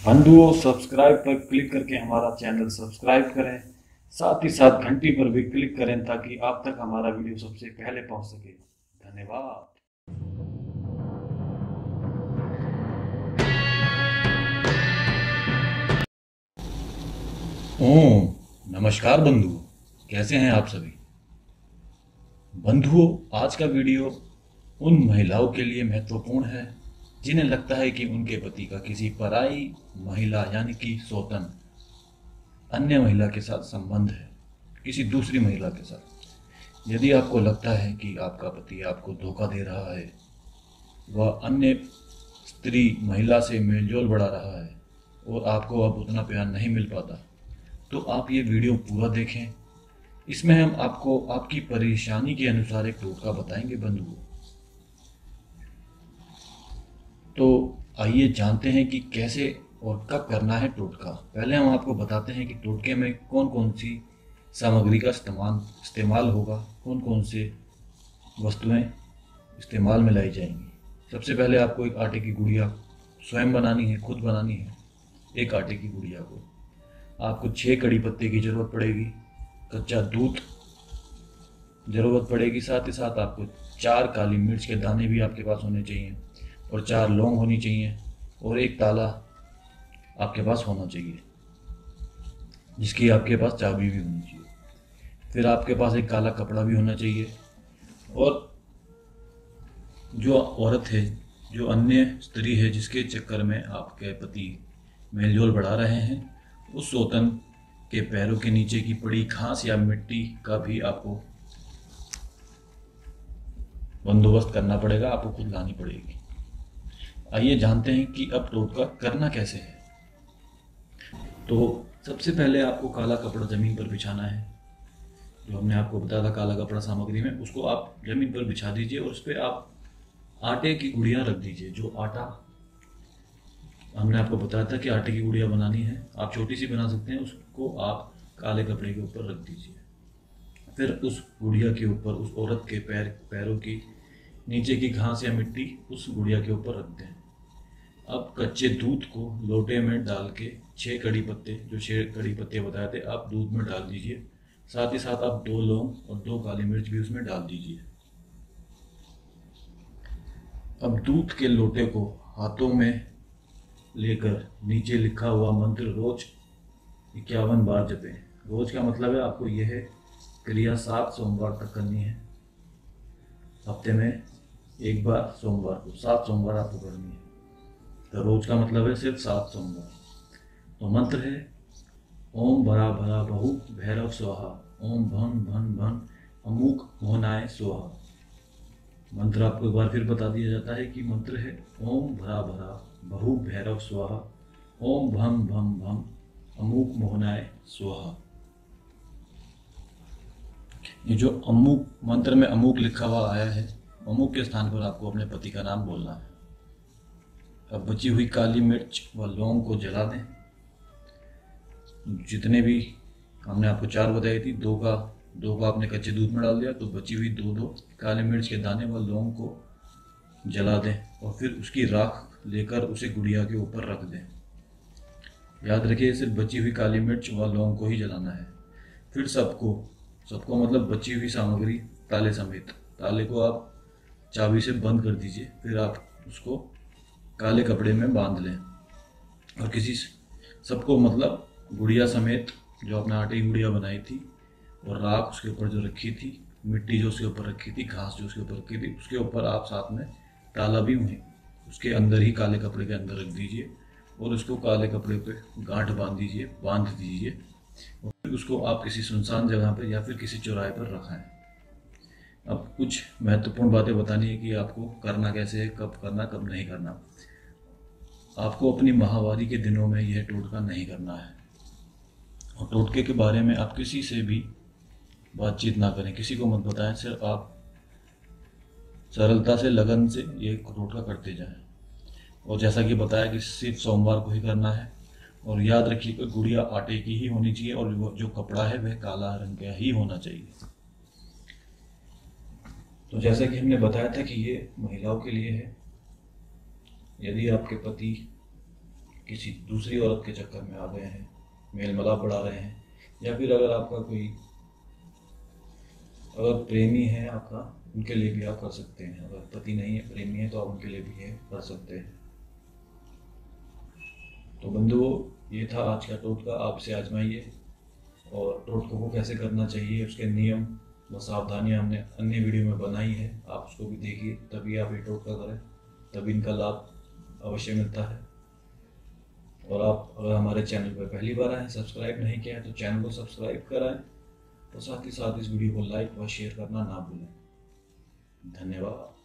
बंधुओं, सब्सक्राइब पर क्लिक करके हमारा चैनल सब्सक्राइब करें। साथ ही साथ घंटी पर भी क्लिक करें ताकि आप तक हमारा वीडियो सबसे पहले पहुंच सके। धन्यवाद। ओम नमस्कार बंधुओं, कैसे हैं आप सभी। बंधुओं, आज का वीडियो उन महिलाओं के लिए महत्वपूर्ण है जिन्हें लगता है कि उनके पति का किसी पराई महिला यानी कि सौतन अन्य महिला के साथ संबंध है, किसी दूसरी महिला के साथ। यदि आपको लगता है कि आपका पति आपको धोखा दे रहा है, वह अन्य स्त्री महिला से मेलजोल बढ़ा रहा है और आपको अब उतना प्यार नहीं मिल पाता, तो आप ये वीडियो पूरा देखें। इसमें हम आपको आपकी परेशानी के अनुसार एक टोटका बताएंगे बंधुओं। तो आइए जानते हैं कि कैसे और कब करना है टोटका। पहले हम आपको बताते हैं कि टोटके में कौन कौन सी सामग्री का इस्तेमाल होगा, कौन कौन से वस्तुएं इस्तेमाल में लाई जाएंगी। सबसे पहले आपको एक आटे की गुड़िया स्वयं बनानी है, खुद बनानी है। एक आटे की गुड़िया को आपको 6 कड़ी पत्ते की ज़रूरत पड़ेगी, कच्चा दूध ज़रूरत पड़ेगी, साथ ही साथ आपको 4 काली मिर्च के दाने भी आपके पास होने चाहिए और 4 लौंग होनी चाहिए और एक ताला आपके पास होना चाहिए जिसकी आपके पास चाबी भी होनी चाहिए। फिर आपके पास एक काला कपड़ा भी होना चाहिए और जो औरत है, जो अन्य स्त्री है जिसके चक्कर में आपके पति मेलजोल बढ़ा रहे हैं, उस सौतन के पैरों के नीचे की पड़ी घास या मिट्टी का भी आपको बंदोबस्त करना पड़ेगा, आपको खुद लानी पड़ेगी। आइए जानते हैं कि अब टोटका करना कैसे है। तो सबसे पहले आपको काला कपड़ा ज़मीन पर बिछाना है। जो हमने आपको बताया था काला कपड़ा सामग्री में, उसको आप ज़मीन पर बिछा दीजिए और उस पर आप आटे की गुड़िया रख दीजिए। जो आटा हमने आपको बताया था कि आटे की गुड़िया बनानी है, आप छोटी सी बना सकते हैं, उसको आप काले कपड़े के ऊपर रख दीजिए। फिर उस गुड़िया के ऊपर उस औरत के पैरों की नीचे की घास या मिट्टी उस गुड़िया के ऊपर रख दें। अब कच्चे दूध को लोटे में डाल के 6 कड़ी पत्ते, जो 6 कड़ी पत्ते बताए थे, आप दूध में डाल दीजिए। साथ ही साथ आप 2 लौंग और 2 काली मिर्च भी उसमें डाल दीजिए। अब दूध के लोटे को हाथों में लेकर नीचे लिखा हुआ मंत्र रोज 51 बार जपें। रोज का मतलब है आपको यह क्रिया 7 सोमवार तक करनी है। हफ्ते में एक बार सोमवार को 7 सोमवार आपको करनी है। तो रोज का मतलब है सिर्फ 7 सोमवार। तो मंत्र है ओम भरा भरा बहु भैरव स्वाहा, ओम भन भन भन अमूक मोहनाय स्वाहा। मंत्र आपको एक बार फिर बता दिया जाता है कि मंत्र है ओम भरा भरा बहु भैरव स्वाहा, ओम भम भम भम अमूक मोहनाय स्वाहा। ये जो अमूक मंत्र में अमूक लिखा हुआ आया है, अमूक के स्थान पर आपको अपने पति का नाम बोलना है। अब बची हुई काली मिर्च व लौंग को जला दें। जितने भी हमने आपको 4 बताई थी, दो का आपने कच्चे दूध में डाल दिया, तो बची हुई 2 काली मिर्च के दाने व लौंग को जला दें और फिर उसकी राख लेकर उसे गुड़िया के ऊपर रख दें। याद रखिए, सिर्फ बची हुई काली मिर्च व लौंग को ही जलाना है। फिर सबको मतलब बची हुई सामग्री ताले समेत, ताले को आप चाबी से बंद कर दीजिए। फिर आप उसको काले कपड़े में बांध लें और सबको मतलब गुड़िया समेत, जो आपने आटे की गुड़िया बनाई थी और राख उसके ऊपर जो रखी थी, मिट्टी जो उसके ऊपर रखी थी, घास जो उसके ऊपर रखी थी, उसके ऊपर आप साथ में ताला भी उसके अंदर ही काले कपड़े के अंदर रख दीजिए और उसको काले कपड़े पे गांठ बांध दीजिए और फिर उसको आप किसी सुनसान जगह पर या फिर किसी चौराहे पर रखाएं। अब कुछ महत्वपूर्ण बातें बतानी है कि आपको करना कैसे है, कब करना, कब नहीं करना। आपको अपनी माहवारी के दिनों में यह टोटका नहीं करना है और टोटके के बारे में आप किसी से भी बातचीत ना करें, किसी को मत बताएं। सिर्फ आप सरलता से, लगन से ये टोटका करते जाएं। और जैसा कि बताया कि सिर्फ सोमवार को ही करना है और याद रखिए कि गुड़िया आटे की ही होनी चाहिए और जो कपड़ा है वह काला रंग का ही होना चाहिए। तो जैसा कि हमने बताया था कि ये महिलाओं के लिए है। यदि आपके पति किसी दूसरी औरत के चक्कर में आ गए हैं, मेल मिलाप बढ़ा रहे हैं, या फिर अगर आपका कोई अगर प्रेमी है आपका, उनके लिए भी आप कर सकते हैं। अगर पति नहीं है, प्रेमी है, तो आप उनके लिए भी ये कर सकते हैं। तो बंधुओं, ये था आज का टोटका, आप इसे आजमाइए। और टोटकों को कैसे करना चाहिए, उसके नियम व सावधानियां हमने अन्य वीडियो में बनाई है, आप उसको भी देखिए, तभी आप ये टोटका करें, तभी इनका लाभ अवश्य मिलता है। और आप अगर हमारे चैनल पर पहली बार आए, सब्सक्राइब नहीं किया है, तो चैनल को सब्सक्राइब कराएं और साथ ही साथ इस वीडियो को लाइक व शेयर करना ना भूलें। धन्यवाद।